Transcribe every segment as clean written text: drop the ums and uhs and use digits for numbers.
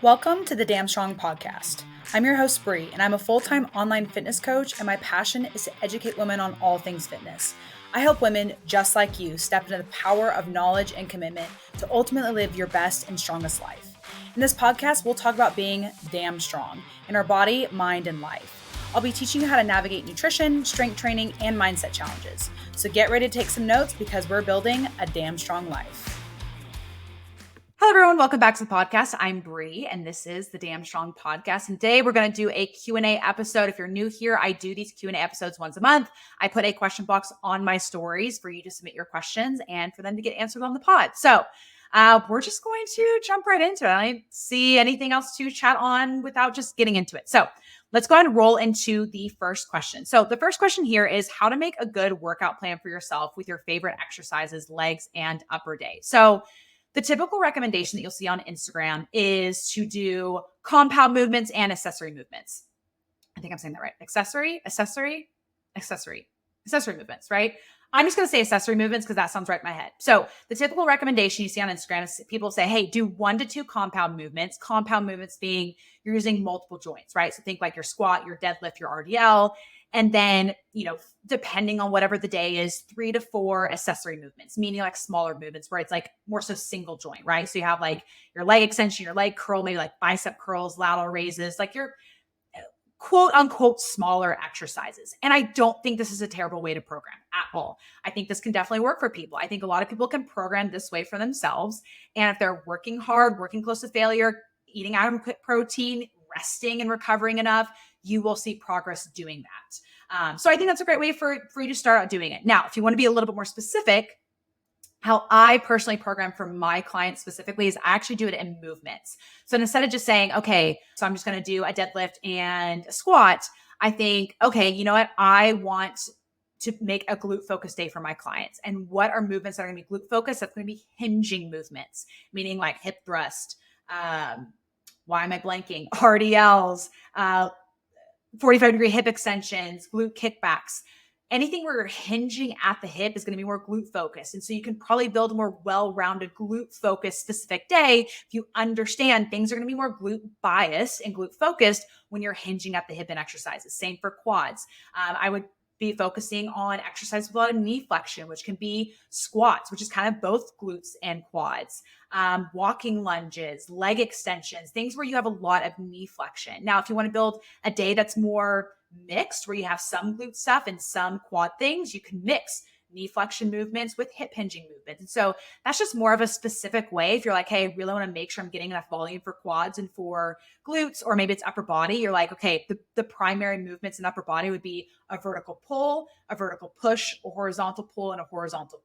Welcome to the Damn Strong podcast. I'm your host, Bree, and I'm a full-time online fitness coach, and my passion is to educate women on all things fitness. I help women just like you step into the power of knowledge and commitment to ultimately live your best and strongest life. In this podcast, we'll talk about being damn strong in our body, mind, and life. I'll be teaching you how to navigate nutrition, strength training, and mindset challenges. So get ready to take some notes because we're building a damn strong life. Hello, everyone. Welcome back to the podcast. I'm Bree, and this is the Damn Strong podcast. And today we're going to do a Q&A episode. If you're new here, I do these Q&A episodes once a month. I put a question box on my stories for you to submit your questions and for them to get answered on the pod. So we're just going to jump right into it. I don't see anything else to chat on without just getting into it. So let's go ahead and roll into the first question. So the first question here is how to make a good workout plan for yourself with your favorite exercises, legs, and upper day. So the typical recommendation that you'll see on Instagram is to do compound movements and accessory movements. I think I'm saying that right. Accessory movements, right? I'm just going to say accessory movements because that sounds right in my head. So the typical recommendation you see on Instagram is people say, hey, do 1 to 2 compound movements. Compound movements being you're using multiple joints, right? So think like your squat, your deadlift, your RDL. And then, depending on whatever the day is, 3 to 4 accessory movements, meaning like smaller movements where it's like more so single joint, right? So you have like your leg extension, your leg curl, maybe like bicep curls, lateral raises, like your quote unquote smaller exercises. And I don't think this is a terrible way to program at all. I think this can definitely work for people. I think a lot of people can program this way for themselves. And if they're working hard, working close to failure, eating adequate protein, resting and recovering enough, you will see progress doing that. So I think that's a great way for you to start out doing it. Now, if you want to be a little bit more specific, how I personally program for my clients specifically is I actually do it in movements. So instead of just saying, okay, so I'm just going to do a deadlift and a squat, I think, okay, you know what? I want to make a glute focused day for my clients. And what are movements that are going to be glute focused? That's going to be hinging movements, meaning like hip thrust. Why am I blanking? RDLs, 45-degree hip extensions, glute kickbacks. Anything where you're hinging at the hip is going to be more glute focused. And so you can probably build a more well-rounded glute focused specific day if you understand things are going to be more glute biased and glute focused when you're hinging at the hip in exercises. Same for quads. I would be focusing on exercise with a lot of knee flexion, which can be squats, which is kind of both glutes and quads, walking lunges, leg extensions, things where you have a lot of knee flexion. Now, if you want to build a day that's more mixed, where you have some glute stuff and some quad things, you can mix knee flexion movements with hip hinging movements. And so that's just more of a specific way. If you're like, hey, I really want to make sure I'm getting enough volume for quads and for glutes, or maybe it's upper body, you're like, okay, the primary movements in upper body would be a vertical pull, a vertical push, a horizontal pull, and a horizontal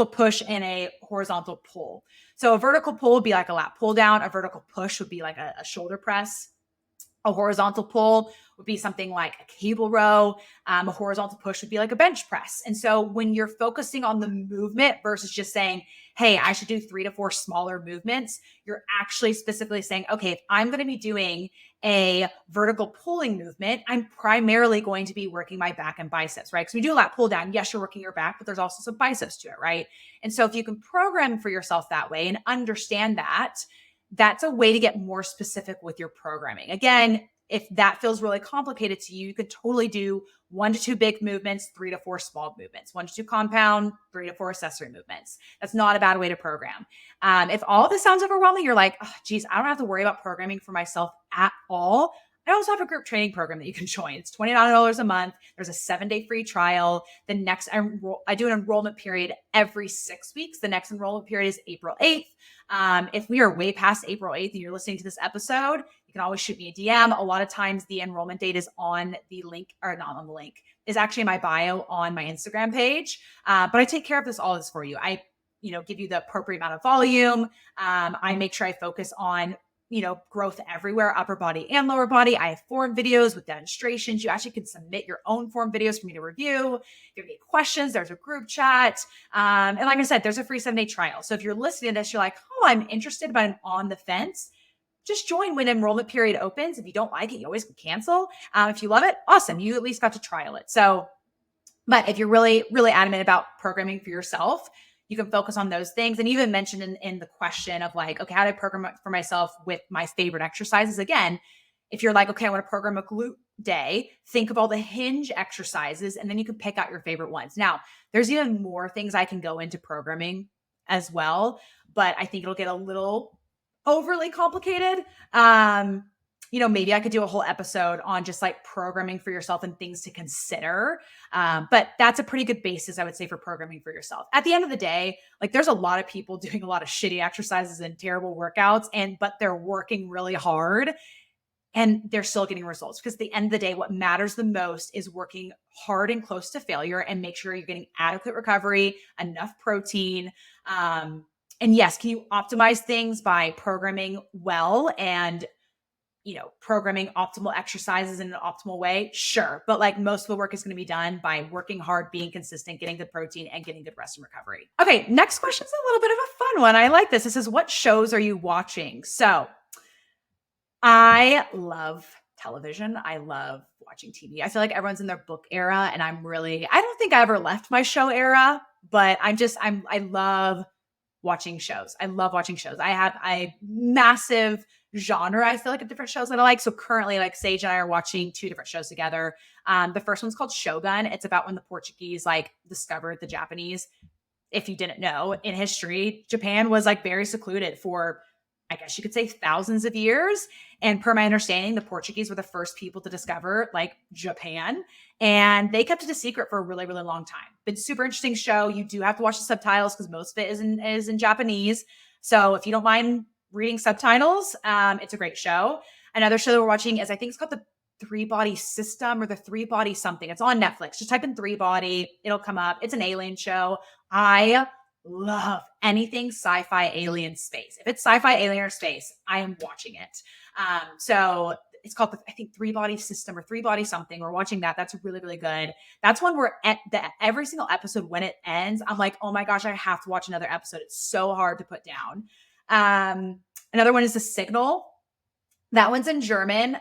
push and a horizontal pull. So a vertical pull would be like a lat pull down. A vertical push would be like a shoulder press. A horizontal pull would be something like a cable row. A horizontal push would be like a bench press. And so when you're focusing on the movement versus just saying, hey, I should do 3 to 4 smaller movements, you're actually specifically saying, okay, if I'm going to be doing a vertical pulling movement, I'm primarily going to be working my back and biceps, right? Because we do a lat pull down. Yes, you're working your back, but there's also some biceps to it, right? And so if you can program for yourself that way and understand that, that's a way to get more specific with your programming. Again, if that feels really complicated to you, you could totally do 1 to 2 big movements, 3 to 4 small movements, 1 to 2 compound, 3 to 4 accessory movements. That's not a bad way to program. If all of this sounds overwhelming, you're like, oh, geez, I don't have to worry about programming for myself at all. I also have a group training program that you can join. It's $29 a month. There's a 7-day free trial. The next I do an enrollment period every 6 weeks. The next enrollment period is April 8th. If we are way past April 8th and you're listening to this episode, you can always shoot me a DM. A lot of times the enrollment date is on the link, or not on the link, is actually in my bio on my Instagram page. But I take care of all this for you. I give you the appropriate amount of volume. I make sure I focus on growth everywhere, upper body and lower body. I have form videos with demonstrations. You actually can submit your own form videos for me to review. If you have any questions, there's a group chat. And like I said, there's a free 7-day trial. So if you're listening to this, you're like, oh, I'm interested, but I'm on the fence. Just join when enrollment period opens. If you don't like it, you always can cancel. If you love it, awesome. You at least got to trial it. So, but if you're really, really adamant about programming for yourself, you can focus on those things. And you even mentioned in the question of like, okay, how do I program for myself with my favorite exercises? Again, if you're like, okay, I want to program a glute day, think of all the hinge exercises, and then you can pick out your favorite ones. Now, there's even more things I can go into programming as well, but I think it'll get a little overly complicated. Maybe I could do a whole episode on just like programming for yourself and things to consider. But that's a pretty good basis, I would say, for programming for yourself. At the end of the day, like there's a lot of people doing a lot of shitty exercises and terrible workouts, but they're working really hard and they're still getting results, because at the end of the day, what matters the most is working hard and close to failure and make sure you're getting adequate recovery, enough protein. And yes, can you optimize things by programming well and programming optimal exercises in an optimal way? Sure. But like most of the work is going to be done by working hard, being consistent, getting good protein, and getting good rest and recovery. Okay. Next question is a little bit of a fun one. I like this. This is, what shows are you watching? So I love television. I love watching TV. I feel like everyone's in their book era, and I don't think I ever left my show era, but I love watching shows. I love watching shows. I have a massive genre, I feel like, of different shows that I like. So currently, like, Sage and I are watching 2 different shows together. The first one's called Shogun. It's about when the Portuguese like discovered the Japanese. If you didn't know, in history, Japan was like very secluded for, I guess you could say, thousands of years. And per my understanding, the Portuguese were the first people to discover like Japan, and they kept it a secret for a really, really long time. It's a super interesting show. You do have to watch the subtitles because most of it is in Japanese. So if you don't mind reading subtitles, it's a great show. Another show that we're watching is, I think it's called the 3-Body System or the 3-Body something. It's on Netflix. Just type in 3-Body. It'll come up. It's an alien show. I love anything sci-fi, alien, space. If it's sci-fi, alien, or space, I am watching it. So it's called, I think, 3-Body System or 3-Body something. We're watching that. That's really, really good. That's one where every single episode, when it ends, I'm like, oh my gosh, I have to watch another episode. It's so hard to put down. Another one is The Signal. That one's in German.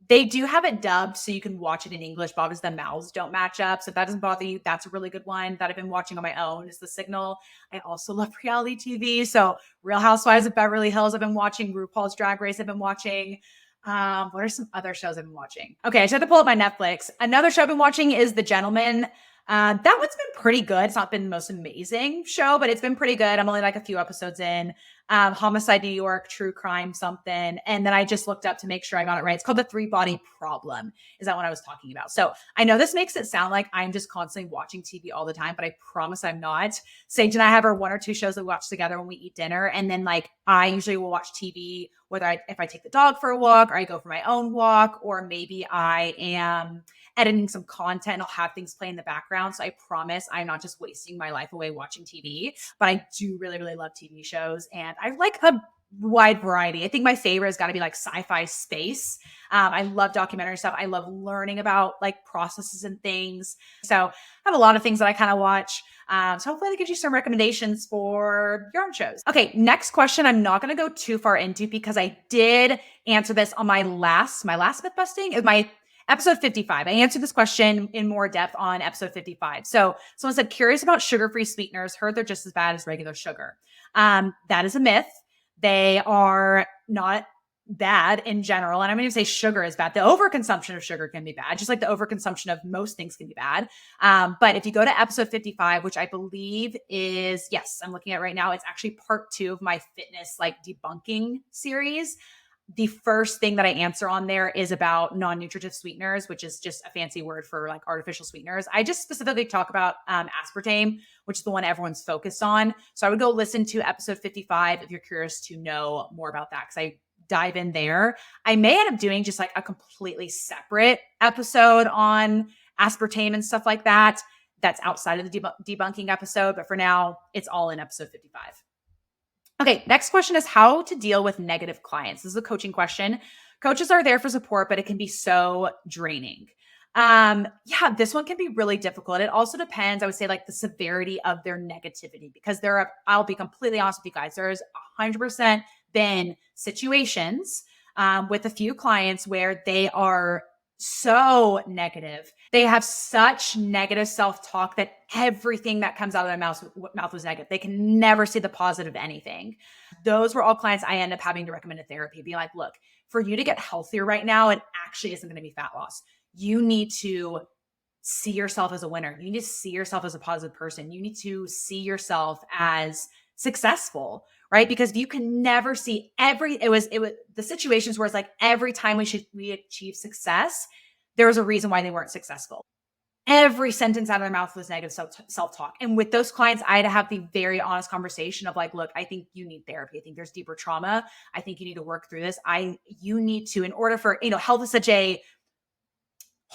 They do have it dubbed so you can watch it in English, but obviously the mouths don't match up. So if that doesn't bother you, that's a really good one that I've been watching on my own, is The Signal. I also love reality TV. So Real Housewives of Beverly Hills, I've been watching. RuPaul's Drag Race, I've been watching. What are some other shows I've been watching? Okay, I just had to pull up my Netflix. Another show I've been watching is The Gentleman. That one's been pretty good. It's not been the most amazing show, but it's been pretty good. I'm only like a few episodes in. Homicide New York, true crime something. And then I just looked up to make sure I got it right. It's called The 3-Body Problem. Is that what I was talking about? So I know this makes it sound like I'm just constantly watching TV all the time, but I promise I'm not. Sage and I have our 1 or 2 shows that we watch together when we eat dinner. And then like I usually will watch TV, if I take the dog for a walk, or I go for my own walk, or maybe I am editing some content. I'll have things play in the background. So I promise I'm not just wasting my life away watching TV, but I do really, really love TV shows. And I like a wide variety. I think my favorite has got to be like sci-fi, space. I love documentary stuff. I love learning about like processes and things. So I have a lot of things that I kind of watch. So hopefully that gives you some recommendations for your own shows. Okay, next question. I'm not going to go too far into, because I did answer this on my last myth busting is my episode 55. I answered this question in more depth on episode 55. So someone said, curious about sugar-free sweeteners. Heard they're just as bad as regular sugar. That is a myth. They are not bad in general. And I'm going to say sugar is bad. The overconsumption of sugar can be bad, just like the overconsumption of most things can be bad. But if you go to episode 55, which I believe is, yes, I'm looking at right now, it's actually part 2 of my fitness like debunking series. The first thing that I answer on there is about non-nutritive sweeteners, which is just a fancy word for like artificial sweeteners. I just specifically talk about aspartame, which is the one everyone's focused on. So I would go listen to episode 55 if you're curious to know more about that, because I dive in there. I may end up doing just like a completely separate episode on aspartame and stuff like that. That's outside of the debunking episode. But for now, it's all in episode 55. Okay, next question is how to deal with negative clients. This is a coaching question. Coaches are there for support, but it can be so draining. This one can be really difficult. It also depends, I would say, like the severity of their negativity, because I'll be completely honest with you guys, there's 100% been situations with a few clients where they are so negative. They have such negative self-talk that everything that comes out of their mouth was negative. They can never see the positive of anything. Those were all clients I end up having to recommend a therapy. Be like, look, for you to get healthier right now, it actually isn't going to be fat loss. You need to see yourself as a winner. You need to see yourself as a positive person. You need to see yourself as successful, right? Because you can never see it was the situations where it's like every time we achieve success, there was a reason why they weren't successful. Every sentence out of their mouth was negative self-talk. And with those clients, I had to have the very honest conversation of like, look, I think you need therapy. I think there's deeper trauma. I think you need to work through this. You need to, in order for, health is such a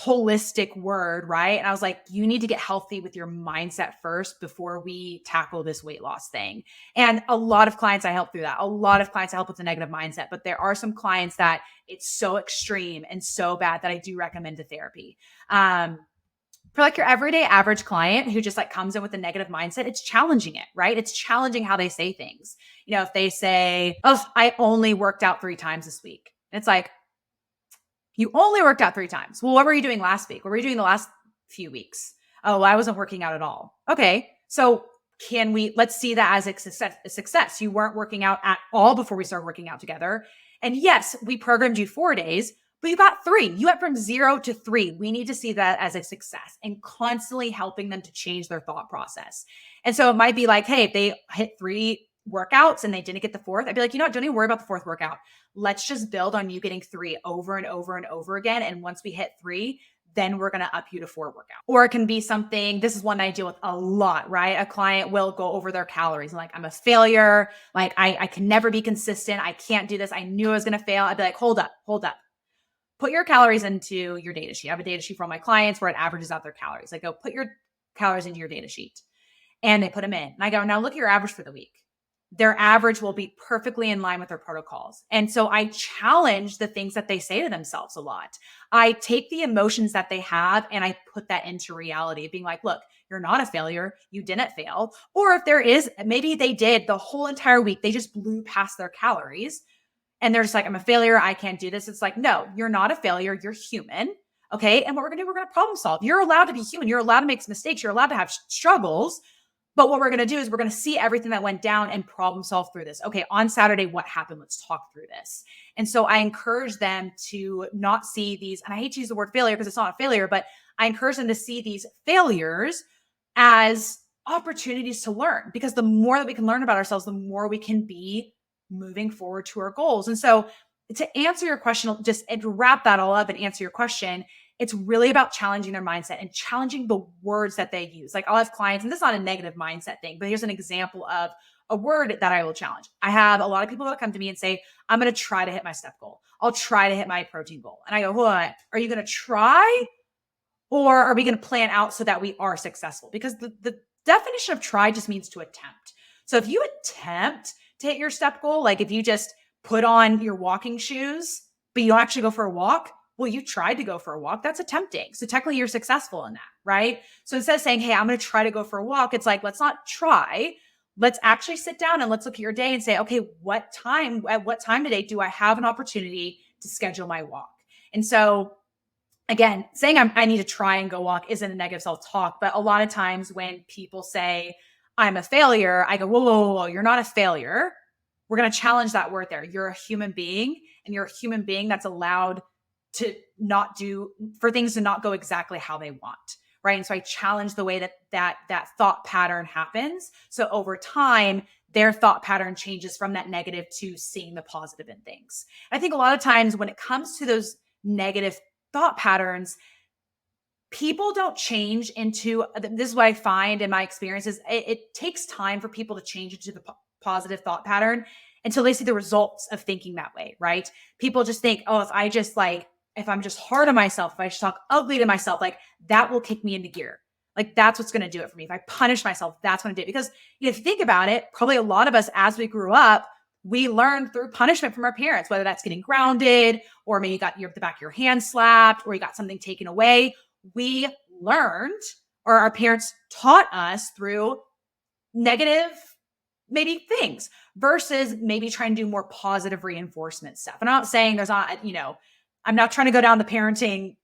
holistic word, right? And I was like, you need to get healthy with your mindset first before we tackle this weight loss thing. And a lot of clients I help through that. A lot of clients I help with the negative mindset, but there are some clients that it's so extreme and so bad that I do recommend a therapy. For like your everyday average client who just like comes in with a negative mindset, it's challenging it, right? It's challenging how they say things. If they say, oh, I only worked out 3 times this week. It's like, you only worked out 3 times. Well, what were you doing last week? What were you doing the last few weeks? Oh, I wasn't working out at all. Okay. So let's see that as a success. You weren't working out at all before we started working out together. And yes, we programmed you 4 days, but you got 3. You went from 0 to 3. We need to see that as a success and constantly helping them to change their thought process. And so it might be like, hey, if they hit 3 workouts and they didn't get the 4th, I'd be like, don't even worry about the 4th workout. Let's just build on you getting 3 over and over and over again. And once we hit 3, then we're going to up you to 4 workout. Or it can be something, this is one I deal with a lot, right? A client will go over their calories and like, I'm a failure. Like I can never be consistent. I can't do this. I knew I was going to fail. I'd be like, hold up. Put your calories into your data sheet. I have a data sheet for all my clients where it averages out their calories. I go, put your calories into your data sheet. And they put them in. And I go, now look at your average for the week. Their average will be perfectly in line with their protocols. And so I challenge the things that they say to themselves a lot. I take the emotions that they have and I put that into reality, being like, look, you're not a failure. You didn't fail. Or if there is, maybe they did the whole entire week, they just blew past their calories and they're just like, I'm a failure. I can't do this. It's like, no, you're not a failure. You're human. Okay. And what we're going to do, we're going to problem solve. You're allowed to be human. You're allowed to make mistakes. You're allowed to have struggles. But what we're going to do is we're going to see everything that went down and problem solve through this. Okay, on Saturday, what happened? Let's talk through this. And so I encourage them to not see these, and I hate to use the word failure because it's not a failure, but I encourage them to see these failures as opportunities to learn, because the more that we can learn about ourselves, the more we can be moving forward to our goals. And so to answer your question, just and to wrap that all up and answer your question, it's really about challenging their mindset and challenging the words that they use. Like I'll have clients, and this is not a negative mindset thing, but here's an example of a word that I will challenge. I have a lot of people that come to me and say, I'm going to try to hit my step goal. I'll try to hit my protein goal. And I go, hold on, are you going to try or are we going to plan out so that we are successful? Because the definition of try just means to attempt. So if you attempt to hit your step goal, like if you just put on your walking shoes, but you don't actually go for a walk, well, you tried to go for a walk. That's attempting. So technically you're successful in that, right? So instead of saying, hey, I'm going to try to go for a walk, it's like, let's not try. Let's actually sit down and let's look at your day and say, okay, at what time today do I have an opportunity to schedule my walk? And so again, saying I need to try and go walk isn't a negative self-talk, but a lot of times when people say I'm a failure, I go, whoa, you're not a failure. We're going to challenge that word there. You're a human being, and you're a human being that's allowed for things to not go exactly how they want. Right. And so I challenge the way that thought pattern happens. So over time, their thought pattern changes from that negative to seeing the positive in things. I think a lot of times when it comes to those negative thought patterns, people don't change into, this is what I find in my experiences, it takes time for people to change into the positive thought pattern until they see the results of thinking that way. Right. People just think, oh, if I'm just hard on myself, if I just talk ugly to myself, like that will kick me into gear. Like that's what's going to do it for me. If I punish myself, that's going to do it. Because if you think about it, probably a lot of us as we grew up, we learned through punishment from our parents, whether that's getting grounded or maybe you got the back of your hand slapped or you got something taken away. We learned, or our parents taught us through negative maybe things versus maybe trying to do more positive reinforcement stuff. And I'm not saying there's not, I'm not trying to go down the parenting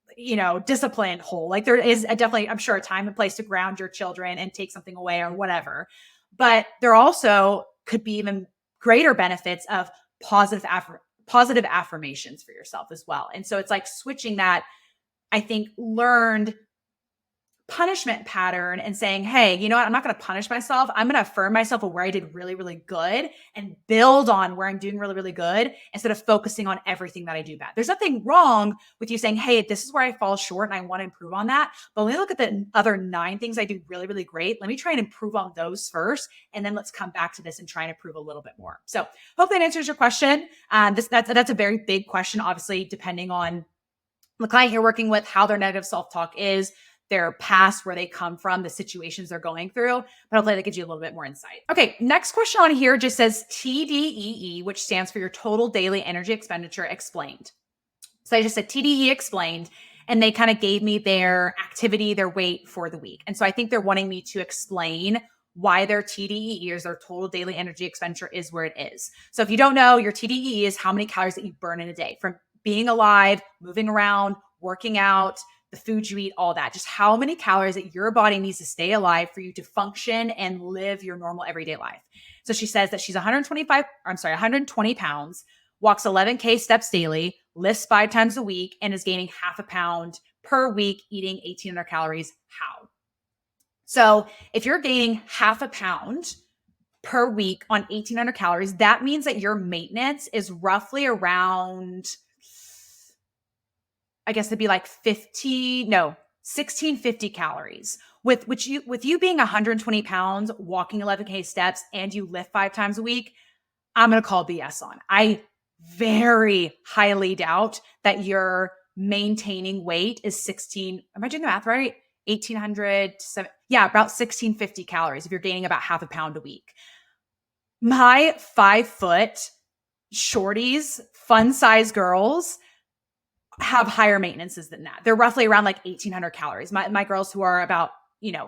discipline hole. Like there is definitely, I'm sure, a time and place to ground your children and take something away or whatever. But there also could be even greater benefits of positive affirmations for yourself as well. And so it's like switching that, I think, learned punishment pattern and saying, hey, you know what? I'm not going to punish myself. I'm going to affirm myself of where I did really, really good and build on where I'm doing really, really good instead of focusing on everything that I do bad. There's nothing wrong with you saying, hey, this is where I fall short and I want to improve on that. But let me look at the other 9 things I do really, really great. Let me try and improve on those first. And then let's come back to this and try and improve a little bit more. So hope that answers your question. That's a very big question, obviously, depending on the client you're working with, how their negative self-talk is, their past, where they come from, the situations they're going through. But hopefully that gives you a little bit more insight. Okay, next question on here just says TDEE, which stands for your total daily energy expenditure explained. So I just said TDE explained, and they kind of gave me their activity, their weight for the week. And so I think they're wanting me to explain why their TDEE is their total daily energy expenditure is where it is. So if you don't know, your TDEE is how many calories that you burn in a day from being alive, moving around, working out, the food you eat, all that, just how many calories that your body needs to stay alive for you to function and live your normal everyday life. So she says that she's 120 pounds, walks 11K steps daily, lifts 5 times a week, and is gaining half a pound per week, eating 1,800 calories. How? So if you're gaining half a pound per week on 1,800 calories, that means that your maintenance is roughly around, I guess it'd be like 1,650 calories. With you being 120 pounds, walking 11K steps, and you lift 5 times a week, I'm going to call BS on. I very highly doubt that your maintaining weight is 16. Am I doing the math right? 1,800, about 1,650 calories if you're gaining about half a pound a week. My 5-foot shorties, fun size girls have higher maintenances than that. They're roughly around like 1,800 calories. My girls who are about,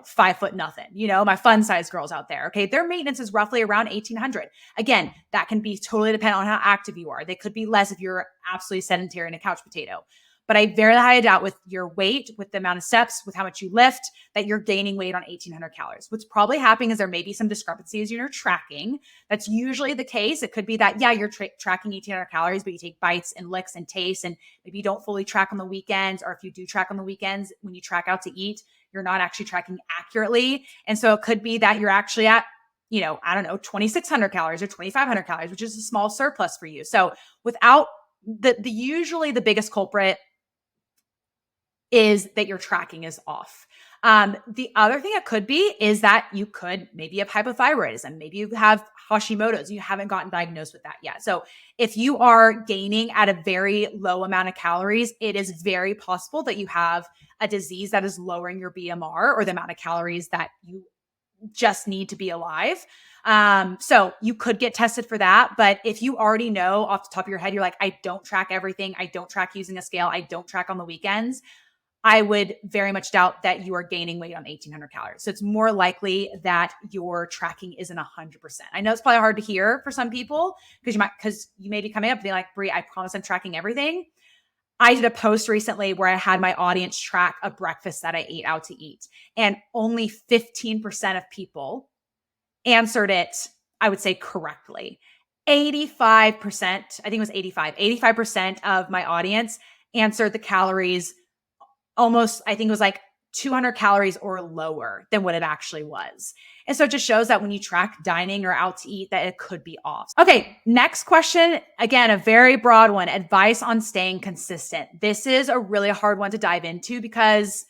5 foot nothing, my fun size girls out there. Okay. Their maintenance is roughly around 1,800. Again, that can be totally dependent on how active you are. They could be less if you're absolutely sedentary and a couch potato. But I very highly doubt with your weight, with the amount of steps, with how much you lift, that you're gaining weight on 1,800 calories. What's probably happening is there may be some discrepancies in your tracking. That's usually the case. It could be that, you're tracking 1,800 calories, but you take bites and licks and tastes, and maybe you don't fully track on the weekends. Or if you do track on the weekends, when you track out to eat, you're not actually tracking accurately. And so it could be that you're actually at, 2,600 calories or 2,500 calories, which is a small surplus for you. So without usually the biggest culprit is that your tracking is off. The other thing it could be is that you could maybe have hypothyroidism. Maybe you have Hashimoto's. You haven't gotten diagnosed with that yet. So if you are gaining at a very low amount of calories, it is very possible that you have a disease that is lowering your BMR or the amount of calories that you just need to be alive. So you could get tested for that. But if you already know off the top of your head, you're like, I don't track everything. I don't track using a scale. I don't track on the weekends. I would very much doubt that you are gaining weight on 1,800 calories. So it's more likely that your tracking isn't 100%. I know it's probably hard to hear for some people because you may be coming up and being like, Brie, I promise I'm tracking everything. I did a post recently where I had my audience track a breakfast that I ate out to eat, and only 15% of people answered it, I would say, correctly. 85%, I think it was 85% of my audience answered the calories almost, I think it was like 200 calories or lower than what it actually was. And so it just shows that when you track dining or out to eat, that it could be off. Okay, next question. Again, a very broad one. Advice on staying consistent. This is a really hard one to dive into because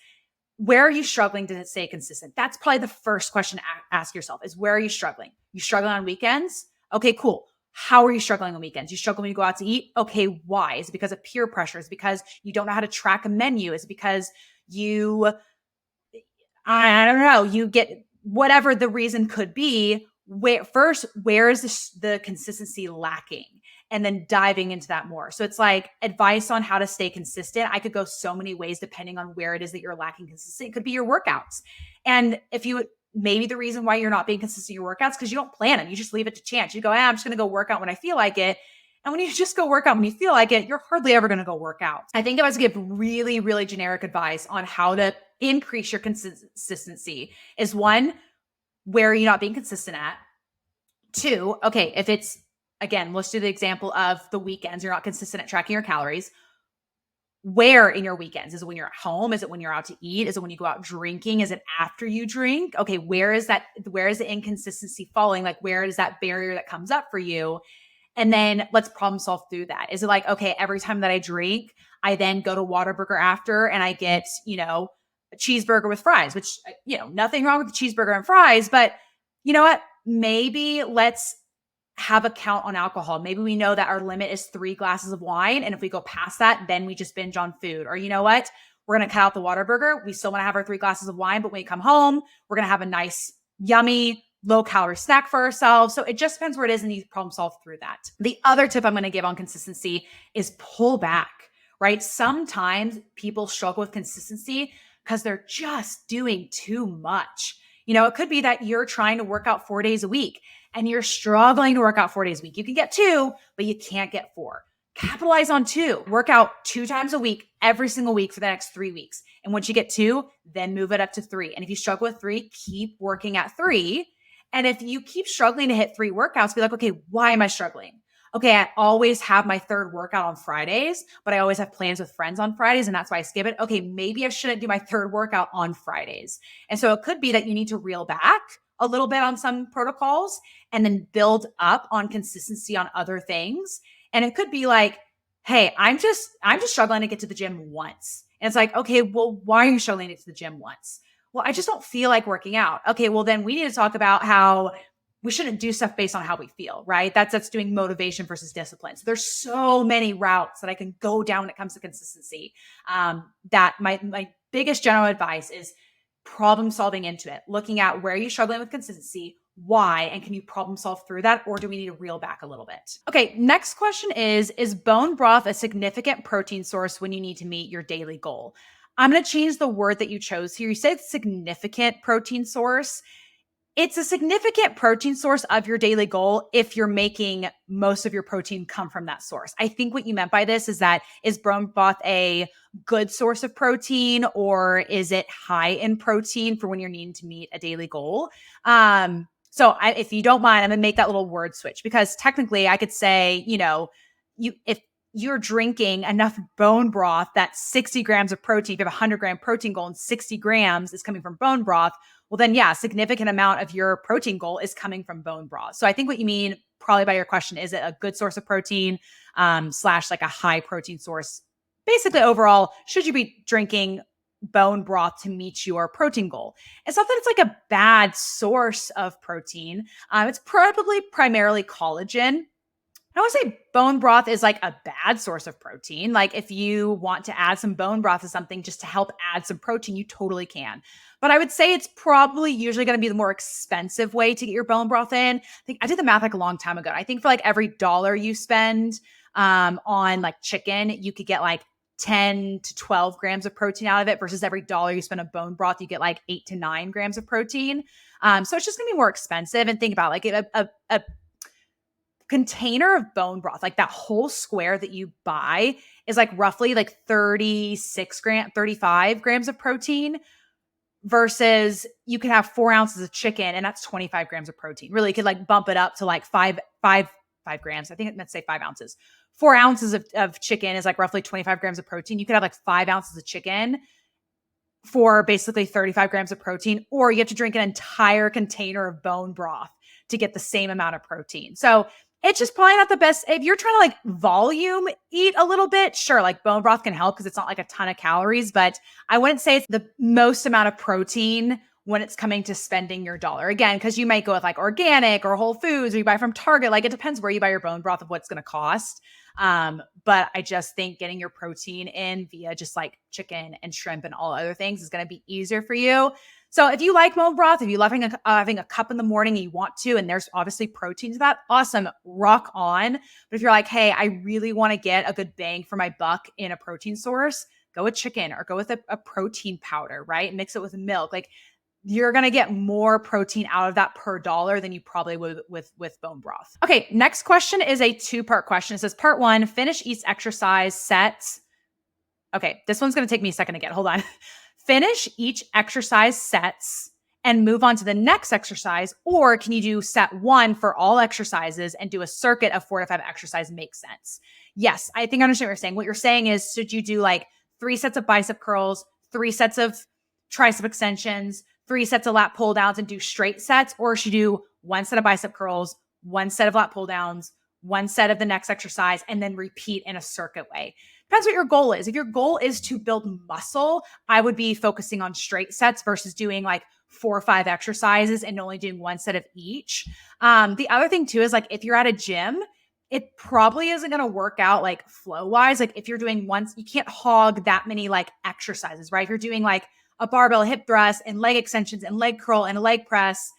where are you struggling to stay consistent? That's probably the first question to ask yourself is, where are you struggling? You struggling on weekends? Okay, cool. How are you struggling on weekends? You struggle when you go out to eat? Okay, why? Is it because of peer pressure? Is it because you don't know how to track a menu? Is it because I don't know, you get whatever the reason could be? Where is the consistency lacking? And then diving into that more. So it's like advice on how to stay consistent. I could go so many ways depending on where it is that you're lacking consistency. It could be your workouts. And maybe the reason why you're not being consistent in your workouts because you don't plan them. You just leave it to chance. You go, I'm just going to go work out when I feel like it. And when you just go work out when you feel like it, you're hardly ever going to go work out. I think if I was to give really, really generic advice on how to increase your consistency is one, where are you not being consistent at? Two, okay, if it's, again, let's do the example of the weekends, you're not consistent at tracking your calories. Where in your weekends? Is it when you're at home? Is it when you're out to eat? Is it when you go out drinking? Is it after you drink? Okay, where is the inconsistency falling? Like, where is that barrier that comes up for you? And then let's problem solve through that. Is it like, okay, every time that I drink, I then go to Whataburger after and I get, a cheeseburger with fries, which, nothing wrong with the cheeseburger and fries, but you know what? Maybe let's have a count on alcohol. Maybe we know that our limit is 3 glasses of wine. And if we go past that, then we just binge on food. Or you know what? We're going to cut out the Whataburger. We still want to have our 3 glasses of wine, but when we come home, we're going to have a nice, yummy, low calorie snack for ourselves. So it just depends where it is and you problem solve through that. The other tip I'm going to give on consistency is pull back, right? Sometimes people struggle with consistency because they're just doing too much. It could be that you're trying to work out 4 days a week and you're struggling to work out 4 days a week. You can get 2, but you can't get 4. Capitalize on 2. Work out 2 times a week, every single week for the next 3 weeks. And once you get 2, then move it up to 3. And if you struggle with 3, keep working at 3. And if you keep struggling to hit 3 workouts, be like, okay, why am I struggling? Okay, I always have my 3rd workout on Fridays, but I always have plans with friends on Fridays, and that's why I skip it. Okay, maybe I shouldn't do my 3rd workout on Fridays. And so it could be that you need to reel back a little bit on some protocols and then build up on consistency on other things. And it could be like, hey, I'm just struggling to get to the gym once. And it's like, okay, well, why are you struggling to get to the gym once? Well, I just don't feel like working out. Okay, well, then we need to talk about how we shouldn't do stuff based on how we feel, right? That's doing motivation versus discipline. So there's so many routes that I can go down when it comes to consistency. That my biggest general advice is problem solving into it, looking at where you're struggling with consistency, why, and can you problem solve through that? Or do we need to reel back a little bit? Okay, next question is bone broth a significant protein source when you need to meet your daily goal? I'm going to change the word that you chose here. You said significant protein source. It's a significant protein source of your daily goal if you're making most of your protein come from that source. I think what you meant by this is that is bone broth a good source of protein or is it high in protein for when you're needing to meet a daily goal? If you don't mind, I'm going to make that little word switch because technically I could say, if you're drinking enough bone broth, that's 60 grams of protein. If you have a 100-gram protein goal and 60 grams is coming from bone broth, well then, yeah, a significant amount of your protein goal is coming from bone broth. So I think what you mean probably by your question, is it a good source of protein / like a high protein source? Basically overall, should you be drinking bone broth to meet your protein goal? It's not that it's like a bad source of protein. It's probably primarily collagen. I don't want to say bone broth is like a bad source of protein. Like if you want to add some bone broth to something just to help add some protein, you totally can. But I would say it's probably usually going to be the more expensive way to get your bone broth in. I did the math like a long time ago. I think for like every $1 you spend on like chicken, you could get like 10 to 12 grams of protein out of it versus every $1 you spend on bone broth, you get like 8 to 9 grams of protein. So it's just going to be more expensive. And think about like a container of bone broth, like that whole square that you buy is like roughly like 35 grams of protein versus you can have 4 ounces of chicken and that's 25 grams of protein. Really, you could like bump it up to like five grams. I think it meant to say 5 ounces. 4 ounces of chicken is like roughly 25 grams of protein. You could have like 5 ounces of chicken for basically 35 grams of protein, or you have to drink an entire container of bone broth to get the same amount of protein. So it's just probably not the best. If you're trying to like volume eat a little bit, sure, like bone broth can help because it's not like a ton of calories, but I wouldn't say it's the most amount of protein when it's coming to spending your dollar. Again, because you might go with like organic or Whole Foods or you buy from Target. Like it depends where you buy your bone broth of what's going to cost. But I just think getting your protein in via just like chicken and shrimp and all other things is going to be easier for you. So if you like bone broth, if you love having a cup in the morning and you want to, and there's obviously protein to that, awesome, rock on. But if you're like, hey, I really want to get a good bang for my buck in a protein source, go with chicken or go with a protein powder, right? Mix it with milk. Like you're going to get more protein out of that per dollar than you probably would with bone broth. Okay, next question is a 2-part question. It says part 1, finish each exercise set. Okay, this one's going to take me a second to get. Hold on. Finish each exercise sets and move on to the next exercise, or can you do set 1 for all exercises and do a circuit of 4 to 5 exercises? Makes sense. Yes, I think I understand what you're saying. What you're saying is, should you do like 3 sets of bicep curls, 3 sets of tricep extensions, 3 sets of lat pull downs and do straight sets, or should you do 1 set of bicep curls, 1 set of lat pull downs, 1 set of the next exercise, and then repeat in a circuit way? Depends what your goal is. If your goal is to build muscle, I would be focusing on straight sets versus doing like 4 or 5 exercises and only doing 1 set of each. The other thing too is like, if you're at a gym, it probably isn't going to work out like flow wise. Like if you're doing once, you can't hog that many like exercises, right? If you're doing like a barbell hip thrust and leg extensions and leg curl and a leg press,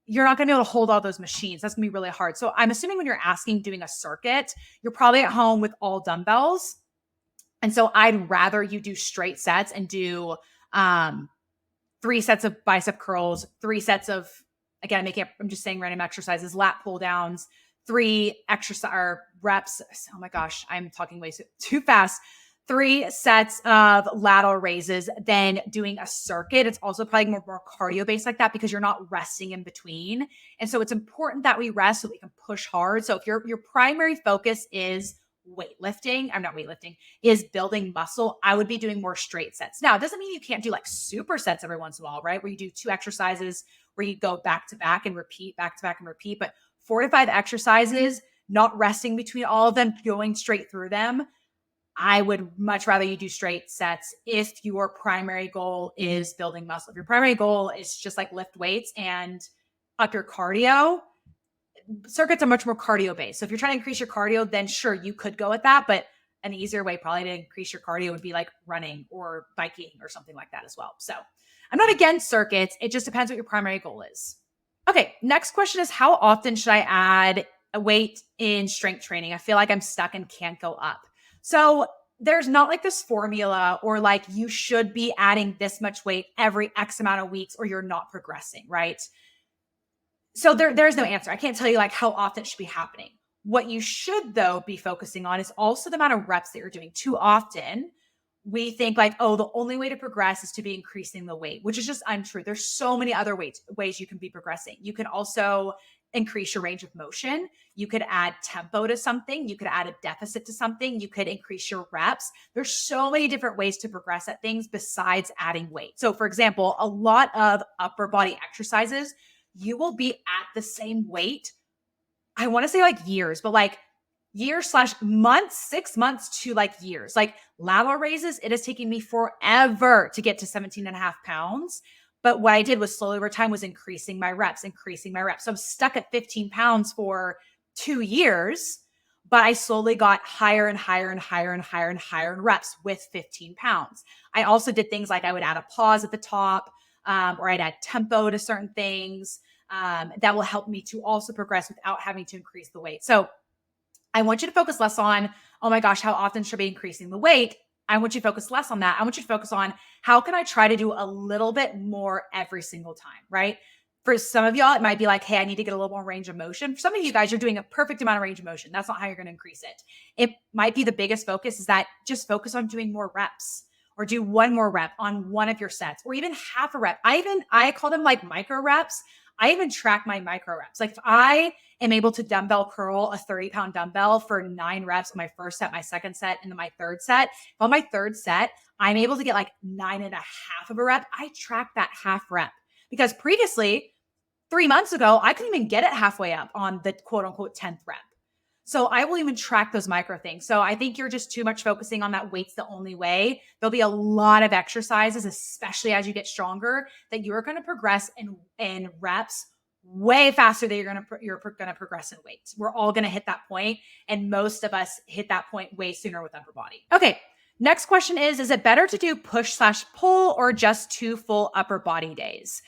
you're not going to be able to hold all those machines. That's going to be really hard. So I'm assuming when you're asking doing a circuit, you're probably at home with all dumbbells. And so I'd rather you do straight sets and do 3 sets of bicep curls, 3 sets of, again, I'm just saying random exercises, lat pull downs, 3 exercise or reps. Oh my gosh, I'm talking way too fast. 3 sets of lateral raises, then doing a circuit. It's also probably more cardio based like that because you're not resting in between. And so it's important that we rest so we can push hard. So if your primary focus is is building muscle, I would be doing more straight sets. Now, it doesn't mean you can't do like super sets every once in a while, right? Where you do 2 exercises where you go back to back and repeat, back to back and repeat. But 4 to 5 exercises, not resting between all of them, going straight through them. I would much rather you do straight sets if your primary goal is building muscle. If your primary goal is just like lift weights and up your cardio, circuits are much more cardio based. So if you're trying to increase your cardio, then sure, you could go with that. But an easier way probably to increase your cardio would be like running or biking or something like that as well. So I'm not against circuits. It just depends what your primary goal is. Okay, next question is, how often should I add a weight in strength training? I feel like I'm stuck and can't go up. So there's not like this formula or like you should be adding this much weight every X amount of weeks or you're not progressing, right? So there's no answer. I can't tell you like how often it should be happening. What you should though be focusing on is also the amount of reps that you're doing. Too often we think like, oh, the only way to progress is to be increasing the weight, which is just untrue. There's so many other ways you can be progressing. You can also increase your range of motion. You could add tempo to something. You could add a deficit to something. You could increase your reps. There's so many different ways to progress at things besides adding weight. So for example, a lot of upper body exercises, you will be at the same weight. I want to say like years, but like years/months, 6 months to like years. Like lateral raises, it is taking me forever to get to 17.5 pounds. But what I did was slowly over time was increasing my reps. So I'm stuck at 15 pounds for 2 years, but I slowly got higher and higher and higher and higher and higher in reps with 15 pounds. I also did things like I would add a pause at the top, or I'd add tempo to certain things that will help me to also progress without having to increase the weight. So I want you to focus less on, oh my gosh, how often should I be increasing the weight? I want you to focus less on that. I want you to focus on how can I try to do a little bit more every single time, right? For some of y'all, it might be like, hey, I need to get a little more range of motion. For some of you guys, you're doing a perfect amount of range of motion. That's not how you're going to increase it. It might be the biggest focus is that just focus on doing more reps or do 1 more rep on one of your sets or even half a rep. I call them like micro reps. I even track my micro reps. Like if I am able to dumbbell curl a 30-pound dumbbell for 9 reps on my first set, my second set, and then my third set. If on my third set, I'm able to get like 9.5 of a rep, I track that half rep. Because previously, 3 months ago, I couldn't even get it halfway up on the quote unquote 10th rep. So I will even track those micro things. So I think you're just too much focusing on that weight's the only way. There'll be a lot of exercises, especially as you get stronger, that you're going to progress in reps way faster than you're going to progress in weight. We're all going to hit that point, and most of us hit that point way sooner with upper body. Okay, next question is it better to do push/pull or just 2 full upper body days?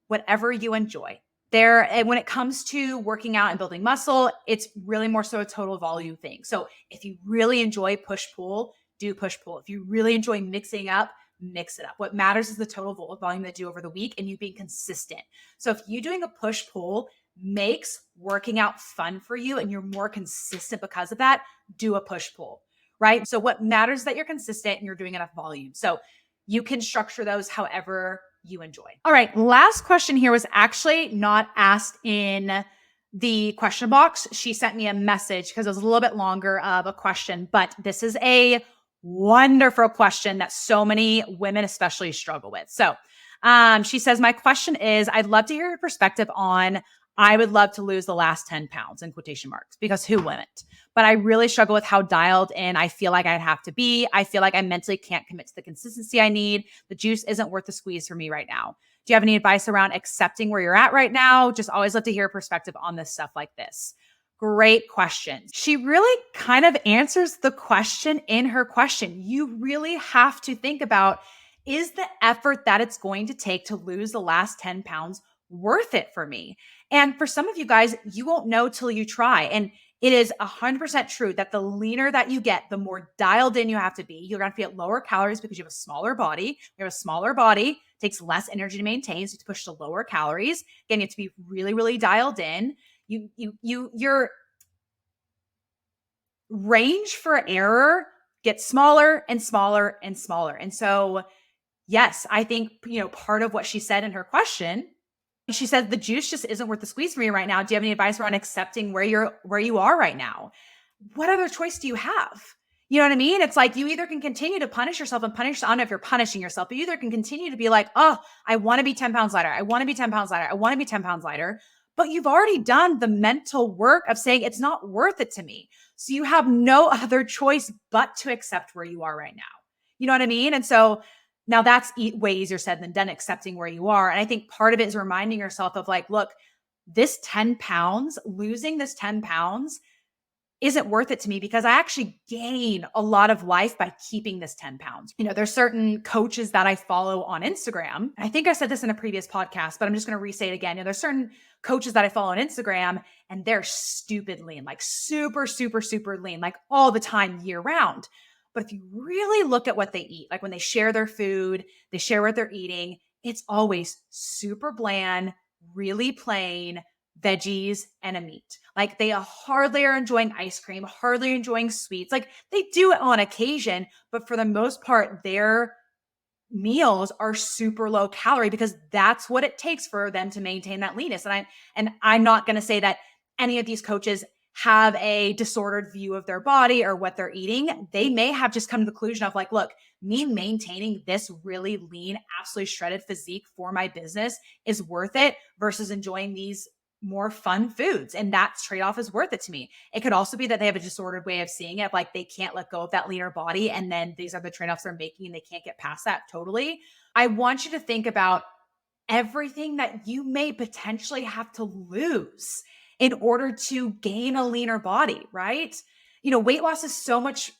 Whatever you enjoy. When it comes to working out and building muscle, it's really more so a total volume thing. So if you really enjoy push-pull, do push-pull. If you really enjoy mixing up mix it up. What matters is the total volume that you do over the week and you being consistent. So if you doing a push pull makes working out fun for you and you're more consistent because of that, do a push pull, right? So what matters is that you're consistent and you're doing enough volume. So you can structure those however you enjoy. All right. Last question here was actually not asked in the question box. She sent me a message because it was a little bit longer of a question, but this is a wonderful question that so many women especially struggle with. So she says, my question is, I'd love to hear your perspective on, I would love to lose the last 10 pounds in quotation marks, because who wouldn't? But I really struggle with how dialed in I feel like I'd have to be. I feel like I mentally can't commit to the consistency I need. The juice isn't worth the squeeze for me right now. Do you have any advice around accepting where you're at right now? Just always love to hear a perspective on this stuff like this. Great question. She really kind of answers the question in her question. You really have to think about, is the effort that it's going to take to lose the last 10 pounds worth it for me? And for some of you guys, you won't know till you try. And it is 100% true that the leaner that you get, the more dialed in you have to be. You're going to be at lower calories because you have a smaller body. You have a smaller body, takes less energy to maintain, so you have to push to lower calories. Again, you have to be really, really dialed in. Your range for error gets smaller and smaller and smaller. And so, yes, I think, part of what she said in her question, she said, the juice just isn't worth the squeeze for me right now. Do you have any advice around accepting where you are right now? What other choice do you have? You know what I mean? It's like, you either can continue to punish yourself and I don't know if you're punishing yourself, but you either can continue to be like, oh, I want to be 10 pounds lighter. I want to be 10 pounds lighter. I want to be 10 pounds lighter. But you've already done the mental work of saying it's not worth it to me. So you have no other choice but to accept where you are right now. You know what I mean? And so now that's way easier said than done, accepting where you are. And I think part of it is reminding yourself of like, look, losing this 10 pounds isn't worth it to me because I actually gain a lot of life by keeping this 10 pounds. There's certain coaches that I follow on Instagram. I think I said this in a previous podcast, but I'm just going to re-say it again. There's certain coaches that I follow on Instagram and they're stupid lean, like super, super, super lean, like all the time, year round. But if you really look at what they eat, like when they share their food, they share what they're eating, it's always super bland, really plain, veggies and a meat. Like they hardly are enjoying ice cream, hardly enjoying sweets. Like they do it on occasion, but for the most part, their meals are super low calorie because that's what it takes for them to maintain that leanness. And I'm not going to say that any of these coaches have a disordered view of their body or what they're eating. They may have just come to the conclusion of like, look, me maintaining this really lean, absolutely shredded physique for my business is worth it versus enjoying these more fun foods. And that trade-off is worth it to me. It could also be that they have a disordered way of seeing it. Like they can't let go of that leaner body. And then these are the trade-offs they're making and they can't get past that totally. I want you to think about everything that you may potentially have to lose in order to gain a leaner body, right? Weight loss is so much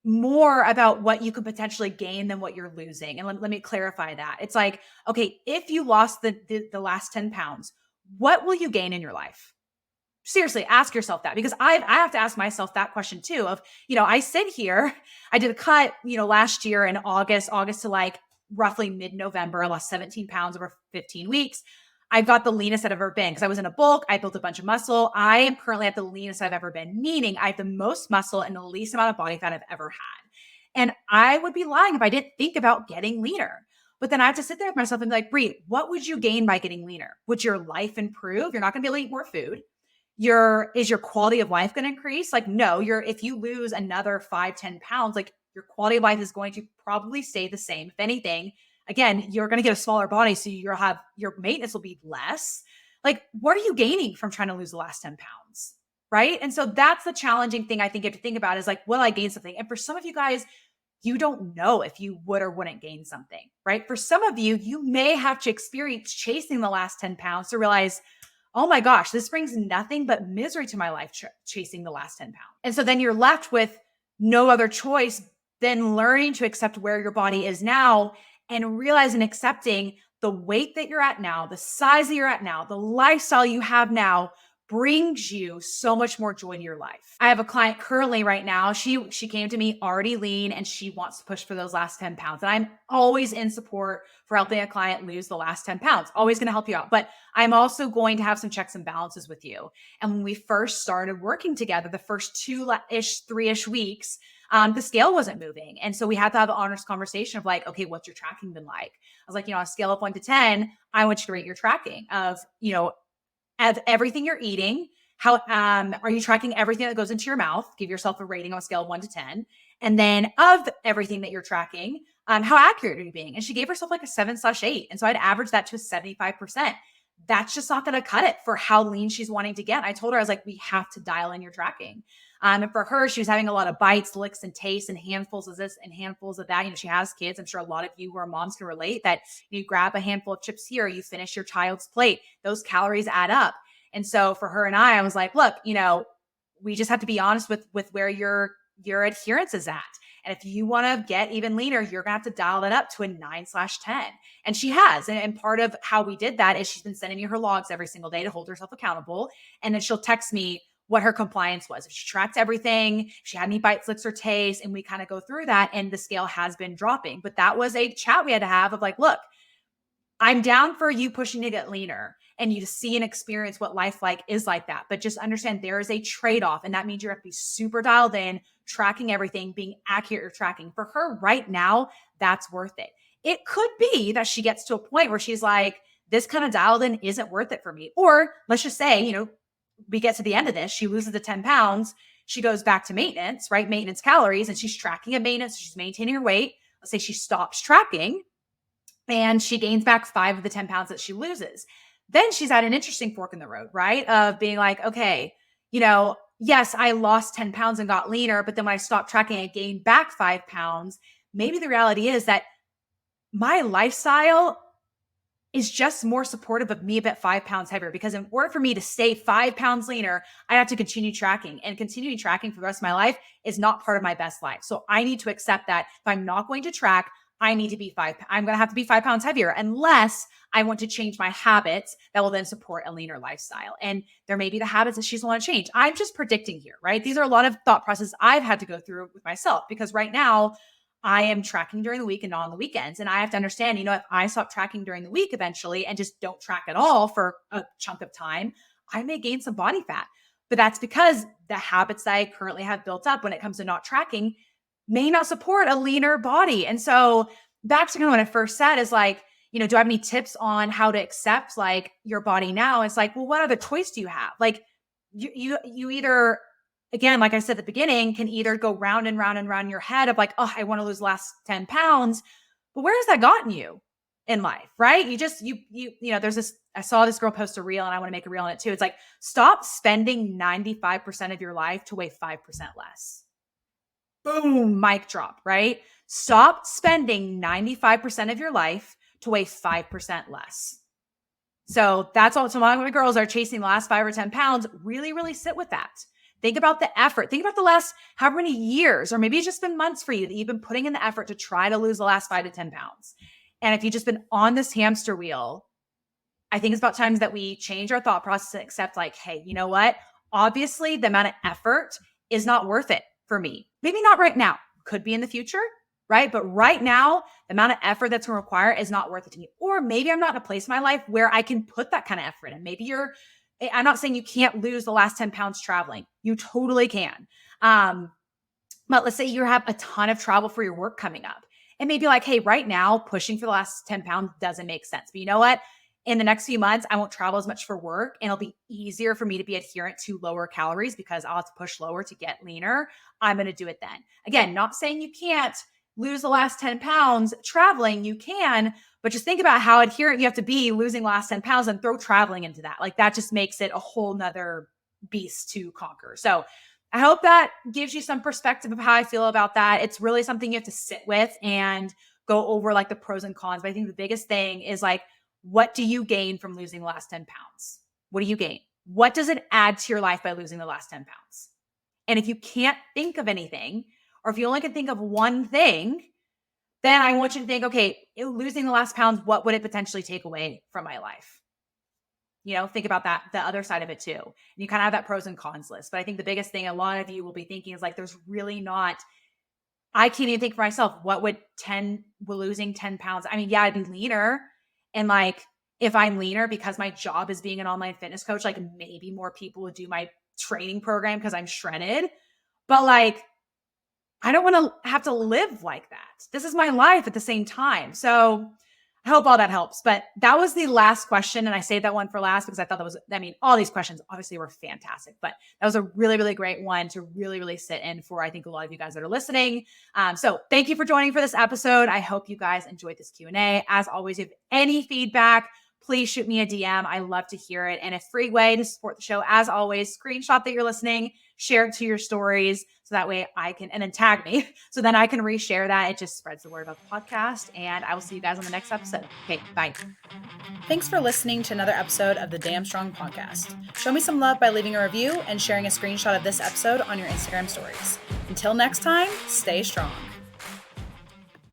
more about what you could potentially gain than what you're losing. And let me clarify that. It's like, okay, if you lost the last 10 pounds, what will you gain in your life? Seriously, ask yourself that, because I have to ask myself that question too of, I sit here, I did a cut, last year in August to like roughly mid-November. I lost 17 pounds over 15 weeks. I've got the leanest I've ever been because I was in a bulk. I built a bunch of muscle. I am currently at the leanest I've ever been, meaning I have the most muscle and the least amount of body fat I've ever had. And I would be lying if I didn't think about getting leaner. But then I have to sit there with myself and be like, Brie, what would you gain by getting leaner? Would your life improve? You're not going to be able to eat more food. Is your quality of life going to increase? Like, no, if you lose another 5-10 pounds, like your quality of life is going to probably stay the same. If anything, again, you're going to get a smaller body. So your maintenance will be less. Like, what are you gaining from trying to lose the last 10 pounds? Right. And so that's the challenging thing I think you have to think about is like, will I gain something? And for some of you guys, you don't know if you would or wouldn't gain something, right? For some of you, you may have to experience chasing the last 10 pounds to realize, oh my gosh, this brings nothing but misery to my life chasing the last 10 pounds. And so then you're left with no other choice than learning to accept where your body is now and realizing and accepting the weight that you're at now, the size that you're at now, the lifestyle you have now brings you so much more joy to your life. I have a client currently right now. She came to me already lean and she wants to push for those last 10 pounds. And I'm always in support for helping a client lose the last 10 pounds. Always going to help you out. But I'm also going to have some checks and balances with you. And when we first started working together, the first 3-ish weeks, the scale wasn't moving. And so we had to have an honest conversation of like, okay, what's your tracking been like? I was like, on a scale of 1 to 10, I want you to rate your tracking of everything you're eating. How are you tracking everything that goes into your mouth? Give yourself a rating on a scale of 1 to 10. And then of everything that you're tracking, how accurate are you being? And she gave herself like a 7/8. And so I'd average that to 75%. That's just not going to cut it for how lean she's wanting to get. I told her, I was like, we have to dial in your tracking. And for her, she was having a lot of bites, licks, and tastes, and handfuls of this and handfuls of that. She has kids. I'm sure a lot of you who are moms can relate that you grab a handful of chips here, you finish your child's plate. Those calories add up. And so for her and I was like, look, we just have to be honest with where your adherence is at. And if you want to get even leaner, you're going to have to dial that up to a 9/10. And she has. And part of how we did that is she's been sending me her logs every single day to hold herself accountable. And then she'll text me what her compliance was. If she tracked everything, if she had any bites, licks, or tastes, and we kind of go through that, and the scale has been dropping. But that was a chat we had to have of like, look, I'm down for you pushing to get leaner and you to see and experience what life is like that. But just understand there is a trade-off. And that means you have to be super dialed in, tracking everything, being accurate or tracking. For her right now, that's worth it. It could be that she gets to a point where she's like, this kind of dialed in isn't worth it for me. Or let's just say, we get to the end of this, she loses the 10 pounds, she goes back to maintenance, right? Maintenance calories, and she's tracking at maintenance, she's maintaining her weight. Let's say she stops tracking and she gains back 5 of the 10 pounds that she loses. Then she's at an interesting fork in the road, right? Of being like, okay, yes, I lost 10 pounds and got leaner, but then when I stopped tracking, I gained back 5 pounds. Maybe the reality is that my lifestyle is just more supportive of me a bit 5 pounds heavier, because in order for me to stay 5 pounds leaner, I have to continue tracking, and continuing tracking for the rest of my life is not part of my best life. So I need to accept that if I'm not going to track, I'm going to have to be 5 pounds heavier unless I want to change my habits that will then support a leaner lifestyle. And there may be the habits that she's want to change. I'm just predicting here, right? These are a lot of thought processes I've had to go through with myself, because right now I am tracking during the week and not on the weekends. And I have to understand, if I stop tracking during the week eventually and just don't track at all for a chunk of time, I may gain some body fat. But that's because the habits that I currently have built up when it comes to not tracking may not support a leaner body. And so back to kind of what I first said is like, do I have any tips on how to accept like your body now? It's like, well, what other choice do you have? Like you either, again, like I said at the beginning, can either go round and round and round in your head of like, oh, I want to lose the last 10 pounds. But where has that gotten you in life, right? There's this, I saw this girl post a reel and I want to make a reel on it too. It's like, stop spending 95% of your life to weigh 5% less. Boom, mic drop, right? Stop spending 95% of your life to weigh 5% less. So that's all. So my girls are chasing the last 5 or 10 pounds. Really, really sit with that. Think about the effort. Think about the last however many years, or maybe it's just been months for you that you've been putting in the effort to try to lose the last 5 to 10 pounds. And if you've just been on this hamster wheel, I think it's about times that we change our thought process and accept like, hey, you know what? Obviously, the amount of effort is not worth it for me. Maybe not right now. Could be in the future, right? But right now, the amount of effort that's going to require is not worth it to me. Or maybe I'm not in a place in my life where I can put that kind of effort in. Maybe I'm not saying you can't lose the last 10 pounds traveling. You totally can. But let's say you have a ton of travel for your work coming up. And maybe like, hey, right now, pushing for the last 10 pounds doesn't make sense. But you know what? In the next few months, I won't travel as much for work, and it'll be easier for me to be adherent to lower calories because I'll have to push lower to get leaner. I'm going to do it then. Again, not saying you can't lose the last 10 pounds traveling. You can, but just think about how adherent you have to be losing the last 10 pounds and throw traveling into that. Like that just makes it a whole nother beast to conquer. So I hope that gives you some perspective of how I feel about that. It's really something you have to sit with and go over like the pros and cons. But I think the biggest thing is like, what do you gain from losing the last 10 pounds? What do you gain? What does it add to your life by losing the last 10 pounds? And if you can't think of anything, or if you only can think of one thing, then I want you to think, okay, losing the last pounds, what would it potentially take away from my life? think about that, the other side of it too. And you kind of have that pros and cons list. But I think the biggest thing a lot of you will be thinking is like, there's really not, I can't even think for myself, what would losing 10 pounds? I mean, yeah, I'd be leaner. And like, if I'm leaner because my job is being an online fitness coach, like maybe more people would do my training program because I'm shredded. But like, I don't want to have to live like that. This is my life at the same time. So I hope all that helps. But that was the last question. And I saved that one for last because I thought all these questions obviously were fantastic, but that was a really, really great one to really, really sit in for, I think, a lot of you guys that are listening. So thank you for joining for this episode. I hope you guys enjoyed this Q&A. As always, if any feedback, please shoot me a DM. I love to hear it. And a free way to support the show, as always, screenshot that you're listening, share it to your stories. So that way I can, and then tag me. So then I can reshare that. It just spreads the word about the podcast. And I will see you guys on the next episode. Okay, bye. Thanks for listening to another episode of the Damn Strong Podcast. Show me some love by leaving a review and sharing a screenshot of this episode on your Instagram stories. Until next time, stay strong.